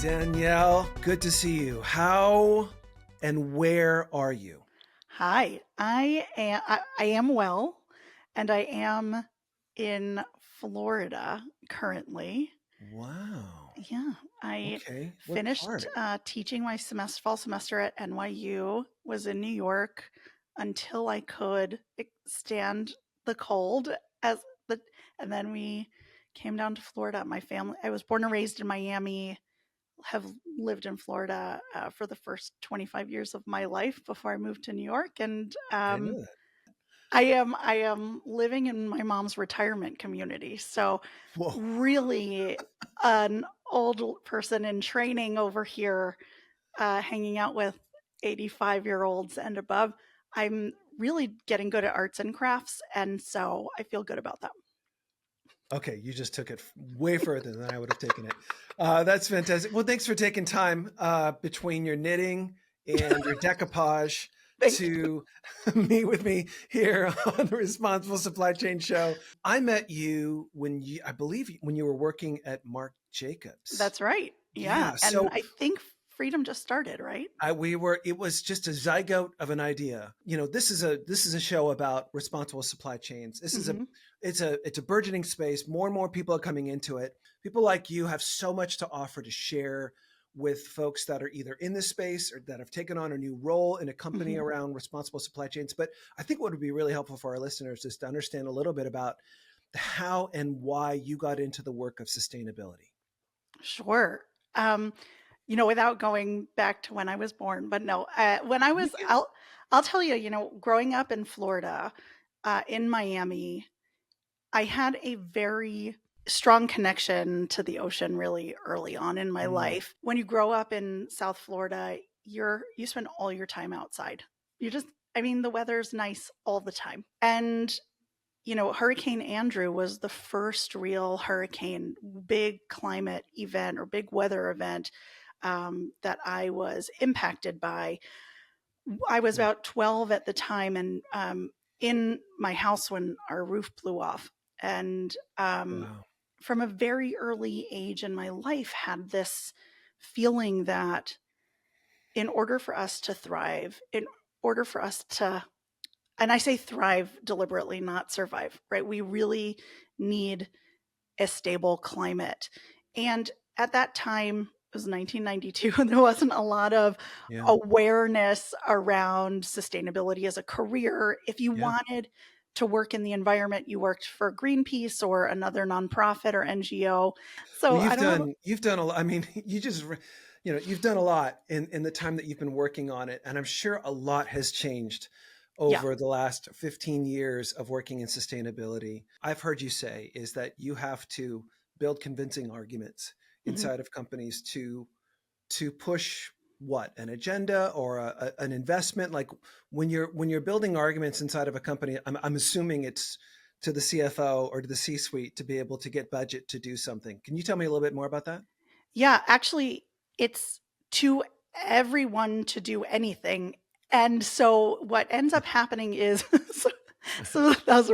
Danielle, good to see you. How and where are you? Hi, I am well, and I am in Florida currently. Wow. Yeah, I Okay. What finished part? teaching my fall semester at NYU, was in New York until I could stand the cold as the, and then we came down to Florida. My family, I was born and raised in Miami, have lived in Florida for the first 25 years of my life before I moved to New York, and I didn't know that. I am living in my mom's retirement community. So Whoa. really an old person in training over here, hanging out with 85-year-olds and above. I'm really getting good at arts and crafts, and so I feel good about that. Okay, you just took it way further than I would have taken it. That's fantastic. Well, thanks for taking time between your knitting and your decoupage Thank you. to meet with me here on the Responsible Supply Chain Show. I met you I believe, when you were working at Marc Jacobs. That's right. Yeah, Yeah. and So I think Freedom just started, right? it was just a zygote of an idea. This is a show about responsible supply chains. Hmm. It's a burgeoning space. More and more people are coming into it. People like you have so much to offer to share with folks that are either in this space or that have taken on a new role in a company Hmm. around responsible supply chains. But I think what would be really helpful for our listeners is to understand a little bit about how and why you got into the work of sustainability. Sure. Um, without going back to when I was born, but no, when I You was, can. I'll tell you, growing up in Florida, in Miami, I had a very strong connection to the ocean really early on in my Mm, life. When you grow up in South Florida, you spend all your time outside. You just, I mean, the weather's nice all the time. And Hurricane Andrew was the first real hurricane, big climate event or big weather event that I was impacted by. I was yeah. about 12 at the time, and in my house when our roof blew off. And Wow. from a very early age in my life, had this feeling that in order for us to thrive, in order for us to, and I say thrive deliberately, not survive, right? We really need a stable climate. And at that time, it was 1992, and there wasn't a lot of Yeah. awareness around sustainability as a career. If you Yeah. wanted to work in the environment, you worked for Greenpeace or another nonprofit or NGO. Well, So I don't know. you've done a lot. I mean, you've done a lot in the time that you've been working on it, and I'm sure a lot has changed Yeah. over the last 15 years of working in sustainability. I've heard you say is that you have to build convincing arguments Hmm. inside of companies to push what, an agenda or an investment. Like when you're building arguments inside of a company, I'm assuming it's to the CFO or to the C-suite to be able to get budget to do something. Can you tell me a little bit more about that? Yeah, actually, it's to everyone to do anything. And so what ends up happening is so, so that was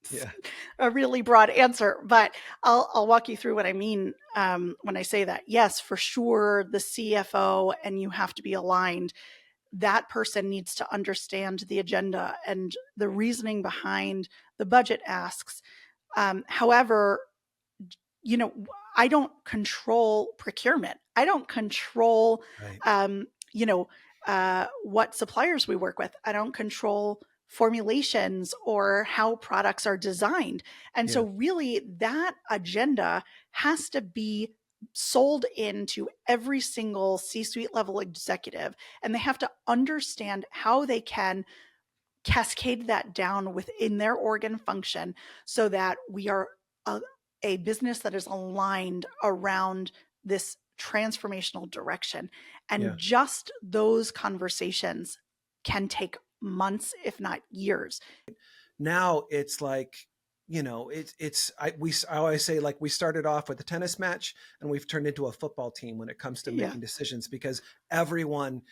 Yeah. a really broad answer, but I'll walk you through what I mean when I say that. Yes, for sure, the CFO and you have to be aligned. That person needs to understand the agenda and the reasoning behind the budget asks. However, you know, I don't control procurement. I don't control, Right. um, what suppliers we work with. I don't control formulations or how products are designed. And so, Yeah. really, that agenda has to be sold into every single C suite level executive, and they have to understand how they can cascade that down within their organ function so that we are a, a business that is aligned around this transformational direction. Yeah. And just those conversations can take months, if not years. Now it's like, I always say, like, we started off with a tennis match and we've turned into a football team when it comes to Yeah. making decisions, because everyone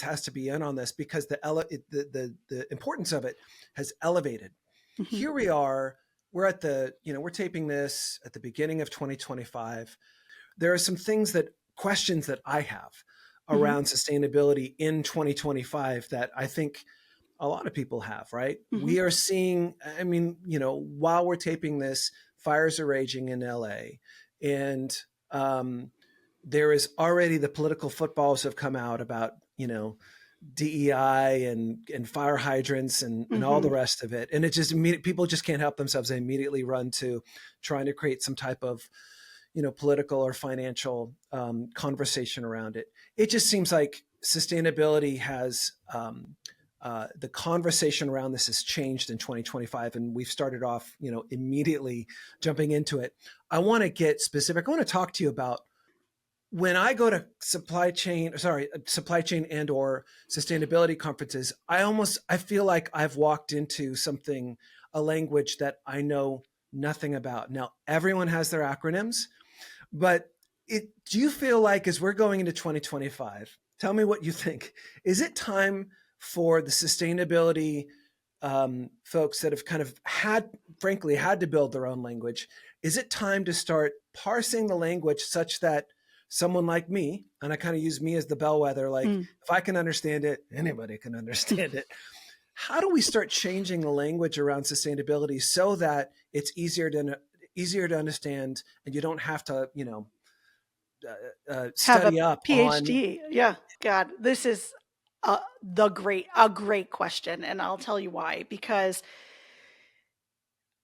has to be in on this, because the importance of it has elevated. Mhm. Here we are. We're taping this at the beginning of 2025. There are some things that questions that I have Mm-hmm. around sustainability in 2025 that I think a lot of people have, right? Mm-hmm. We are seeing, I mean, while we're taping this, fires are raging in LA. And um, there is already the political footballs have come out about, DEI and fire hydrants and all Mm-hmm. the rest of it. And it just people just can't help themselves. They immediately run to trying to create some type of, political or financial conversation around it. It just seems like sustainability has the conversation around this has changed in 2025, and we've started off, immediately jumping into it. I want to get specific. I want to talk to you about when I go to supply chain and or sustainability conferences. I feel like I've walked into a language that I know nothing about. Now, everyone has their acronyms, but do you feel like as we're going into 2025, tell me what you think. Is it time for the sustainability folks that have kind of frankly, had to build their own language? Is it time to start parsing the language such that someone like me, and I kind of use me as the bellwether, like Mm. if I can understand it, anybody can understand it. How do we start changing the language around sustainability so that it's easier to understand, and you don't have to, Have a study up on. PhD. Yeah. God, this is a great question. And I'll tell you why. Because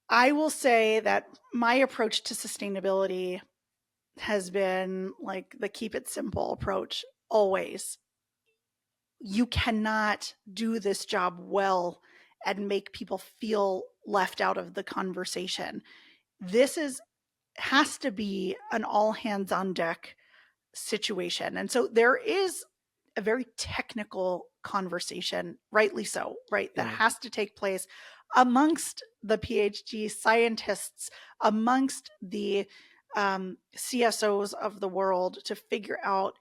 I will say that my approach to sustainability has been like the keep it simple approach always. You cannot do this job well and make people feel left out of the conversation. This is has to be an all hands on deck situation. And so there is a very technical conversation, rightly so, right? That Yeah. has to take place amongst the PhD scientists, amongst the CSOs of the world to figure out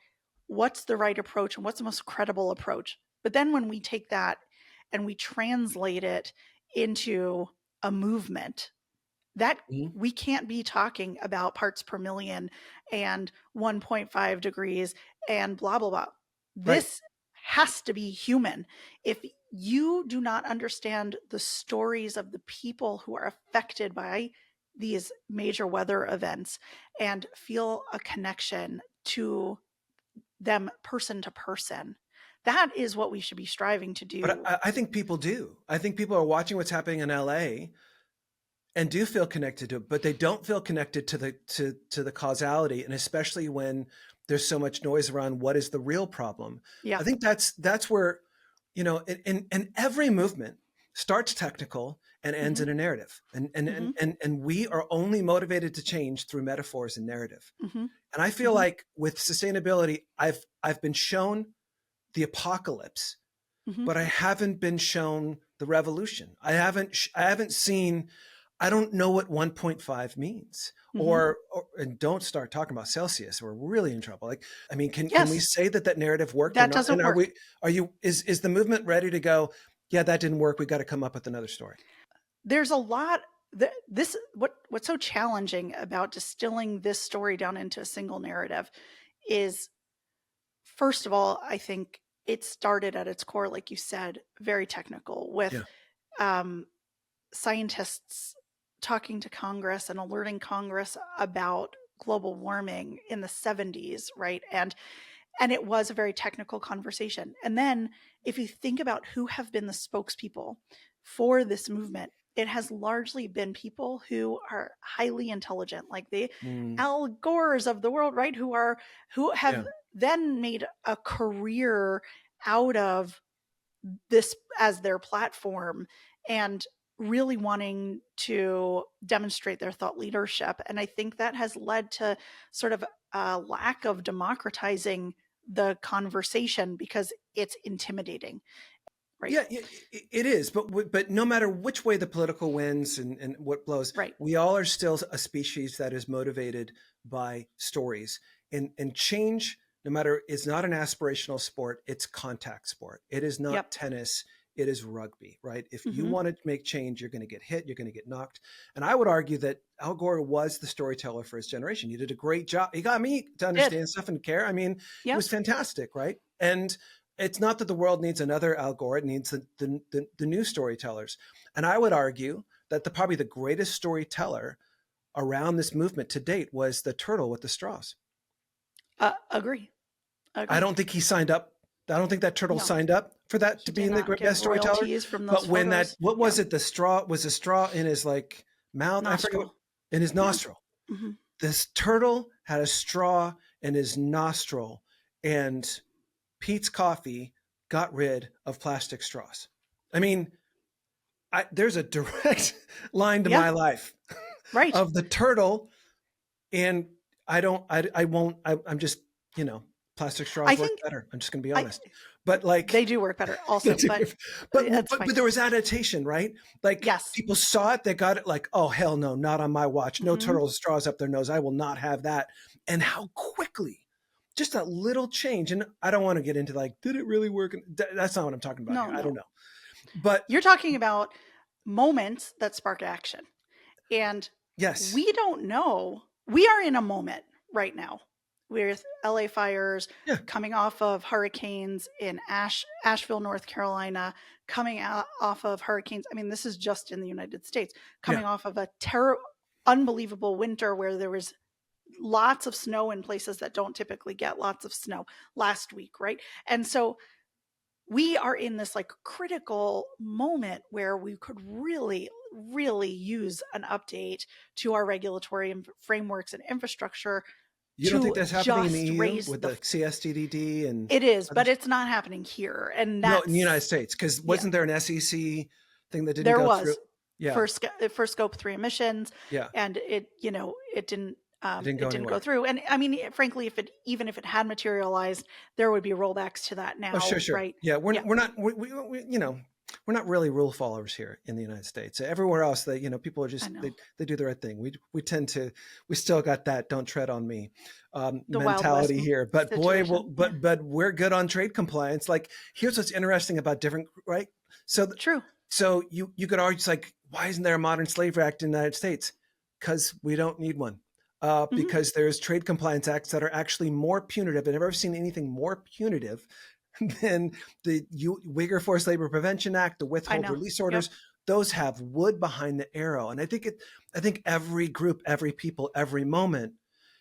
what's the right approach and what's the most credible approach. But then when we take that and we translate it into a movement, that Mhm. we can't be talking about parts per million and 1.5 degrees and blah blah blah. Right. This has to be human. If you do not understand the stories of the people who are affected by these major weather events and feel a connection to them person to person, that is what we should be striving to But do. I think people do. I think people are watching what's happening in LA and do feel connected to it, but they don't feel connected to the causality, and especially when there's so much noise around what is the real problem. Yeah. I think that's where, in every movement starts technical and ends Mm-hmm. in a narrative. Mm-hmm. And we are only motivated to change through metaphors and narrative. Mm-hmm. And I feel Mm-hmm. like with sustainability, I've been shown the apocalypse, Mm-hmm. but I haven't been shown the revolution. I haven't seen. I don't know what 1.5 means. Mm-hmm. And don't start talking about Celsius. We're really in trouble. Like, I mean, can we Yes, say that narrative worked or that not? doesn't And work. is the movement ready to go? Yeah, that didn't work. We got to come up with another story. There's a lot this what's so challenging about distilling this story down into a single narrative is, first of all, I think it started at its core, like you said, very technical with Yeah. um, scientists talking to Congress and alerting Congress about global warming in the 70s, right? And it was a very technical conversation. And then if you think about who have been the spokespeople for this movement, it has largely been people who are highly intelligent, like the Mm, Al Gores of the world, right? Who have yeah. then made a career out of this as their platform and really wanting to demonstrate their thought leadership. And I think that has led to sort of a lack of democratizing the conversation because it's intimidating, right? Yeah, it is. But no matter which way the political wins and what blows, Right. we all are still a species that is motivated by stories. And change, no matter, it's not an aspirational sport. It's contact sport. It is Yep. not tennis. it is rugby, right? If you Mm-hmm. want to make change, you're going to get hit, you're going to get knocked. And I would argue that Al Gore was the storyteller for his generation. He did a great job. He got me to Did. understand stuff and care. I mean, he Yep. was fantastic, right? And it's not that the world needs another Al Gore, it needs the new storytellers. And I would argue that probably the greatest storyteller around this movement to date was the turtle with the straws. Agree. I Agree. don't think he signed up. I don't think that turtle No, signed up for that he to be did in the not get best storyteller. royalties from those But when photos. what Yeah. was it? The straw was a straw in his like mouth. I forget what, Nostril. in his Yeah. nostril. Mm-hmm. This turtle had a straw in his nostril, and Pete's Coffee got rid of plastic straws. I mean, there's a direct line to Yeah. my life Right. of the turtle, and I won't. I'm just, plastic I straws work think better. I'm just going to be I honest. But like, they do work better also, but but that's fine. there was adaptation, right? Like Yes. people saw it, they got it. Like, oh hell no, not on my watch. No Mm-hmm. turtle straws up their nose. I will not have that. And how quickly, just a little change. And I don't want to get into like, did it really work? That's not what I'm talking about No, here. I no. don't know. But You're talking about moments that spark action. And yes, we don't know. We are in a moment right now with LA fires, yeah, coming off of hurricanes in Asheville, North Carolina, coming out off of hurricanes. I mean, this is just in the United States, yeah. coming off of a unbelievable winter where there was lots of snow in places that don't typically get lots of snow last week, right? And so we are in this like critical moment where we could really, really use an update to our regulatory frameworks and infrastructure You don't think to that's happening in the just EU raise with the the CSDDD and it is, but others? it's not happening here. And No, in the United that's, States, because yeah, wasn't there an SEC thing that didn't there go through? was Yeah, for scope 3 emissions, yeah. and it didn't It didn't it go didn't go anywhere. through. And I mean, frankly, even if it had materialized, there would be rollbacks to that Oh, now, sure, sure. right? Yeah, Yeah, we're not we're not really rule followers here in the United States. Everywhere else, people are I just know. they do the right thing. We still got that "don't tread on me" The Wild West mentality here. But boy, situation. Yeah. but we're good on trade compliance. Like here's what's interesting about different, right? So True. you could argue, it's like, why isn't there a modern slavery act in the United States? Because we don't need one. Hmm. Because there's trade compliance acts that are actually more punitive. I've never seen anything more punitive than the Uyghur Forced Labor Prevention Act, the I withhold know. release Yep. orders. Those have wood behind the arrow, and I think every group, every people, every moment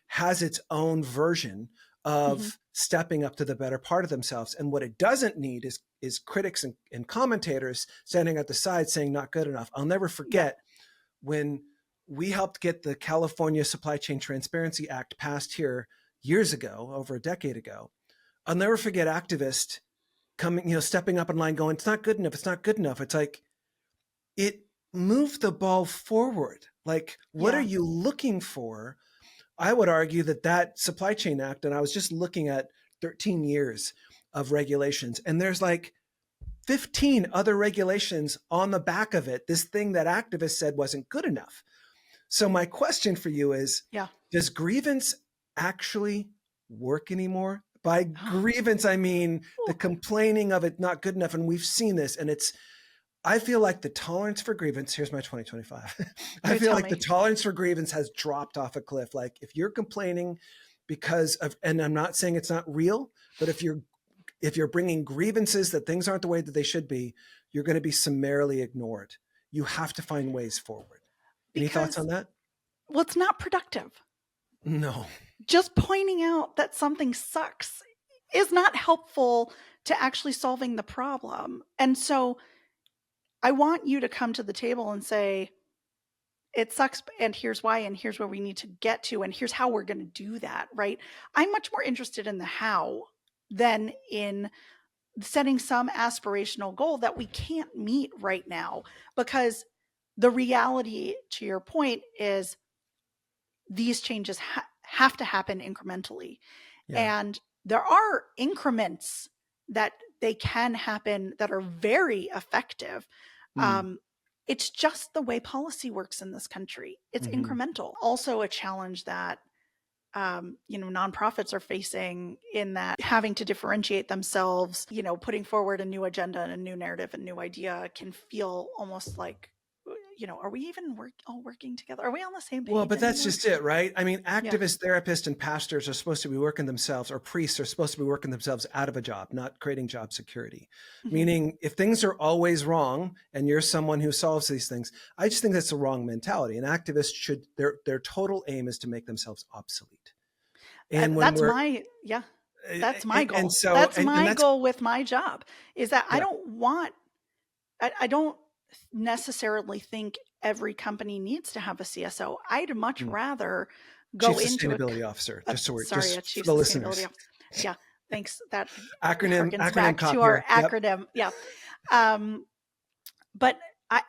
has its own version Hmm. of stepping up to the better part of themselves. And what it doesn't need is critics and commentators standing at the side saying not good enough. I'll never Yep. forget when we helped get the California Supply Chain Transparency Act passed here years ago, over a decade ago. I'll never forget activists coming, stepping up in line going, it's not good enough. It's not good enough. It's like, it moved the ball forward. Like, what are Yeah. you looking for? I would argue that Supply Chain Act, and I was just looking at 13 years of regulations, and there's like 15 other regulations on the back of it. This thing that activists said wasn't good enough. So my question for you is, Yeah. does grievance actually work anymore? By grievance, I mean the complaining of it not good enough. And we've seen this, and I feel like the tolerance for grievance, here's my 2025. I Do feel tell like the me. tolerance for grievance has dropped off a cliff. Like if you're complaining because of, and I'm not saying it's not real, but if you're bringing grievances that things aren't the way that they should be, you're going to be summarily ignored. You have to find ways forward. Any thoughts Because, on that? well, it's not productive. No. Just pointing out that something sucks is not helpful to actually solving the problem. And so I want you to come to the table and say, it sucks, and here's why, and here's where we need to get to, and here's how we're going to do that, right? I'm much more interested in the how than in setting some aspirational goal that we can't meet right now. Because the reality, to your point, is these changes have to happen incrementally. Yeah. And there are increments that they can happen that are very effective. Mm. It's just the way policy works in this country. It's Mm-hmm. incremental. Also, a challenge that nonprofits are facing, in that having to differentiate themselves, putting forward a new agenda and a new narrative and new idea can feel almost like, are we even all working together? Are we on the same Well, page but that's anymore? just it, right? I mean, Yeah. activists, therapists, and pastors are supposed to be working themselves, or priests are supposed to be working themselves out of a job, not creating job security. Mm-hmm. Meaning, if things are always wrong and you're someone who solves these things, I just think that's the wrong mentality. An activist should, their total aim is to make themselves obsolete. And when That's we're, my, yeah, that's my and goal. so, That's and my that's, goal with my job, is that yeah. I don't necessarily think every company needs to have a CSO. I'd much rather Chief go into Sustainability Officer, a just chief for the sustainability listeners. officer. Yeah, thanks. That harkens Acronym back to cop our here. Yep. acronym. Yeah. Um, but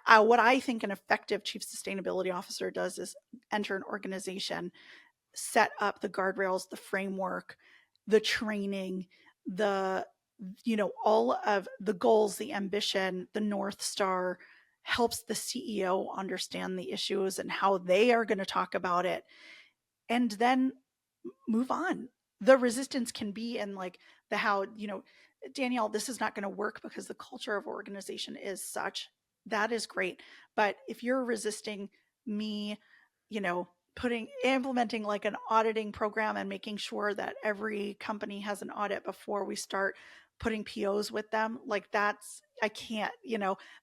what I think an effective chief sustainability officer does is enter an organization, set up the guardrails, the framework, the training, the all of the goals, the ambition, the North Star, helps the CEO understand the issues and how they are going to talk about it, and then move on. The resistance can be in like the how, Danielle, this is not going to work because the culture of organization is such. That is great. But if you're resisting me, implementing like an auditing program and making sure that every company has an audit before we start putting POs with them, like I can't,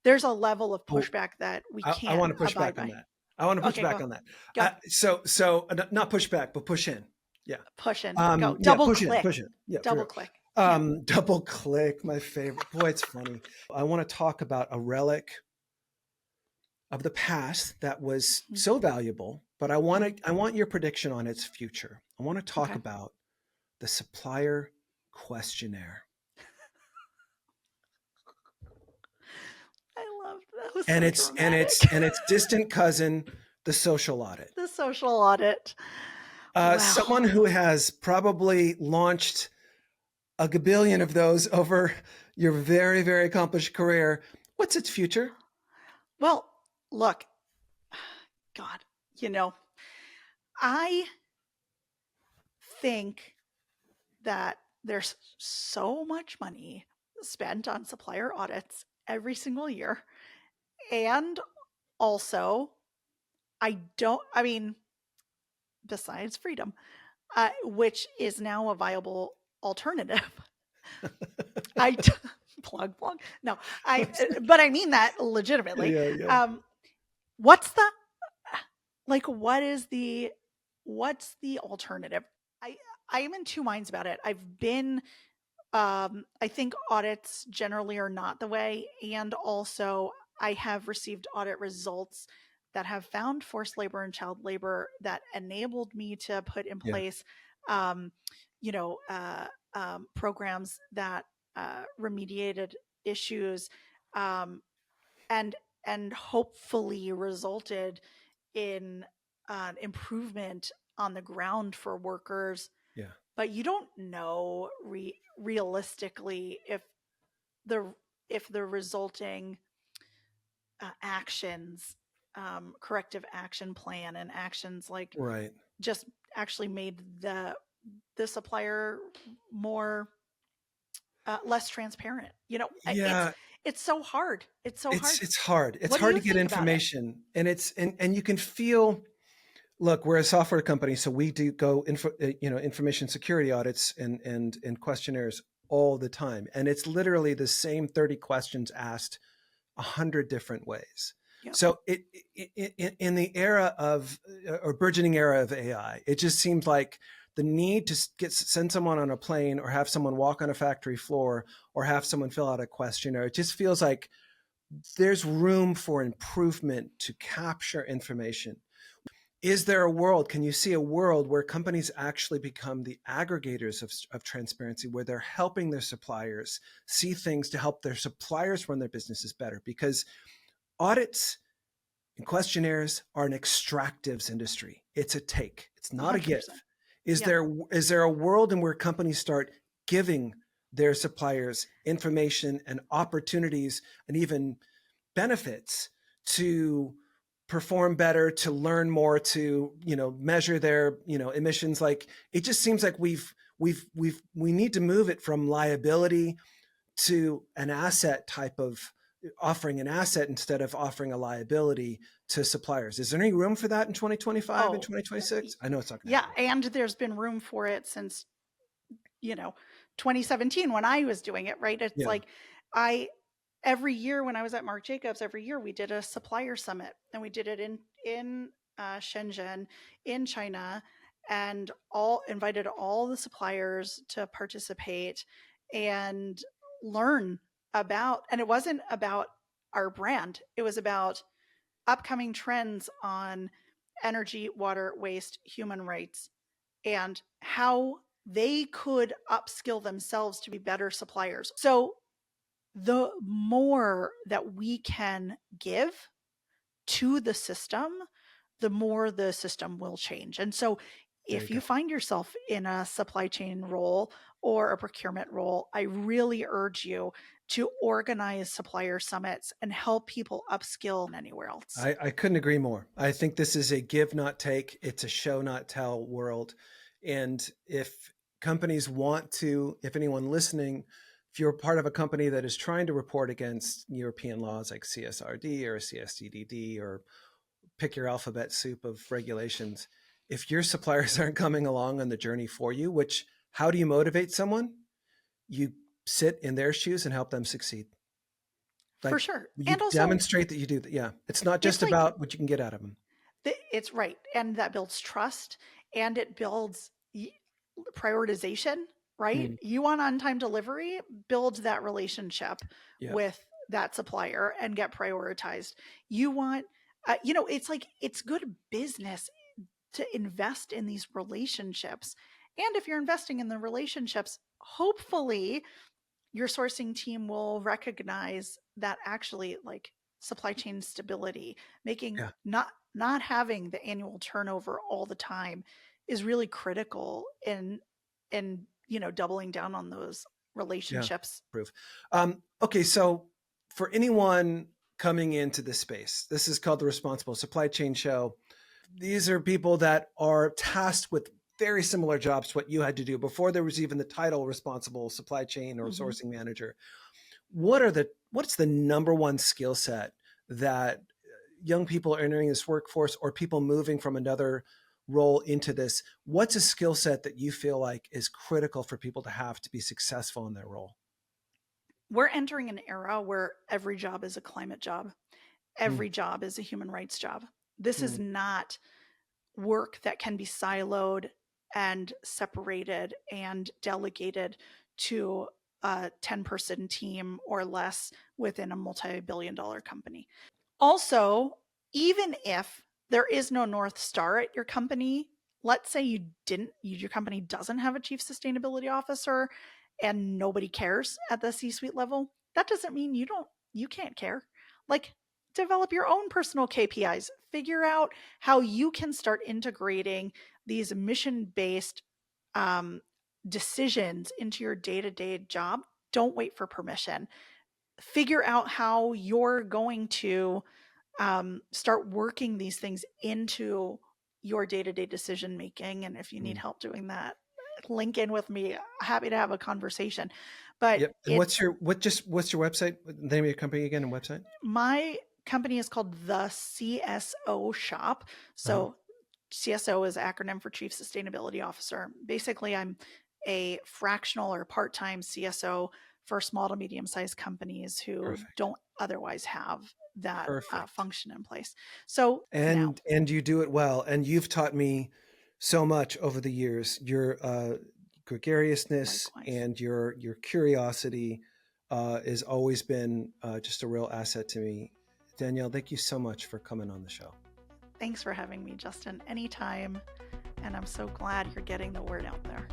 there's a level of Oh, pushback that we I can't want to push abide back on by. that. I want to push Okay, back go. on that. Go. So not push back, but push in. Yeah. Push in. Go. Yeah, Double push click. in. Yeah, for Double real. click. Yeah. Double click, my favorite. Boy, it's funny. I want to talk about a relic of the past that was Mhm. so valuable, but I want your prediction on its future. I want to talk Okay. about the supplier questionnaire. I love that. Was And so it's and dramatic. it's and its distant cousin, the social audit. The social audit. Wow. Someone who has probably launched a gabillion of those over your very, very accomplished career. What's its future? Well, look, God, I think that there's so much money spent on supplier audits every single year. And also, I mean, besides freedom, which is now a viable alternative. I plug. No, but I mean that legitimately. Yeah, yeah. What's the what's the alternative? I I am in two minds about it. I think audits generally are not the way, and also I have received audit results that have found forced labor and child labor that enabled me to put in Yeah. place, um, programs that remediated issues, um, and hopefully resulted in improvement on the ground for workers. Yeah. But you don't know realistically the if the resulting actions, corrective action plan and actions like Right. just actually made the supplier more less transparent. Yeah, It's so hard. It's so hard. it's hard. It's What do hard you to get think about it? information, and and you can feel. Look, we're a software company, so we do go information security audits and questionnaires all the time, and it's literally the same 30 questions asked 100 different ways. Yep. So in the era of or burgeoning era of AI, it just seems like the need to send someone on a plane or have someone walk on a factory floor or have someone fill out a questionnaire. It just feels like there's room for improvement to capture information. Is there a world, can you see a world where companies actually become the aggregators of transparency, where they're helping their suppliers see things to help their suppliers run their businesses better? Because audits and questionnaires are an extractives industry. It's a take. It's not a 100%. give. Is Yeah. there a world in where companies start giving their suppliers information and opportunities and even benefits to perform better, to learn more, to, measure their, emissions. Like, it just seems like we need to move it from liability to an asset type of, offering an asset instead of offering a liability to suppliers. Is there any room for that in 2025 and Oh, 2026? I know it's not going to yeah. happen. And there's been room for it since, 2017 when I was doing it, right? It's Yeah. like every year when I was at Marc Jacobs, every year we did a supplier summit, and we did it in Shenzhen in China, and all invited all the suppliers to participate and learn about. And it wasn't about our brand; it was about upcoming trends on energy, water, waste, human rights, and how they could upskill themselves to be better suppliers. So the more that we can give to the system, the more the system will change. And so There you if you go. find yourself in a supply chain role or a procurement role, I really urge you to organize supplier summits and help people upskill anywhere else. I couldn't agree more. I think this is a give, not take. It's a show, not tell world. And if companies want to, if anyone listening, if you're part of a company that is trying to report against European laws like CSRD or CSDDD, or pick your alphabet soup of regulations, if your suppliers aren't coming along on the journey for you, which, how do you motivate someone? You sit in their shoes and help them succeed. For Like, sure. you And also, demonstrate that you do that. Yeah. It's not it's just like about what you can get out of them. it's right. And that builds trust, and it builds prioritization, right? Mm, You want on time delivery, build that relationship yeah. with that supplier and get prioritized. You want, it's like it's good business to invest in these relationships. And if you're investing in the relationships, hopefully your sourcing team will recognize that actually, like, supply chain stability, making Yeah. not having the annual turnover all the time is really critical in doubling down on those Yeah. relationships. Proof. Okay. So, for anyone coming into this space, this is called the Responsible Supply Chain Show. These are people that are tasked with very similar jobs to what you had to do before there was even the title responsible supply chain or Mhm. sourcing manager. What's the number one skill set that young people are entering this workforce, or people moving from another role into this? What's a skill set that you feel like is critical for people to have to be successful in their role? We're entering an era where every job is a climate job. Mm, Every job is a human rights job. This is mm, not work that can be siloed and separated and delegated to a 10-person team or less within a multi-billion dollar company. Also, even if there is no North Star at your company, let's say your company doesn't have a chief sustainability officer and nobody cares at the C-suite level, that doesn't mean you can't care. Like, develop your own personal KPIs. Figure out how you can start integrating these mission-based um, decisions into your day-to-day job. Don't wait for permission. Figure out how you're going to start working these things into your day-to-day decision making. And if you need mm. help doing that, link in with me. Happy to have a conversation. But Yep. And what's your website? The name of your company again and website? my company is called the CSO Shop. Uh-huh. So CSO is acronym for Chief Sustainability Officer. Basically, I'm a fractional or part-time CSO for small to medium-sized companies who Perfect. don't otherwise have that Perfect. function in place. So now, And you do it well. And you've taught me so much over the years. Your gregariousness likewise, and your curiosity has always been just a real asset to me. Danielle, thank you so much for coming on the show. thanks for having me, Justin. Anytime. And I'm so glad you're getting the word out there.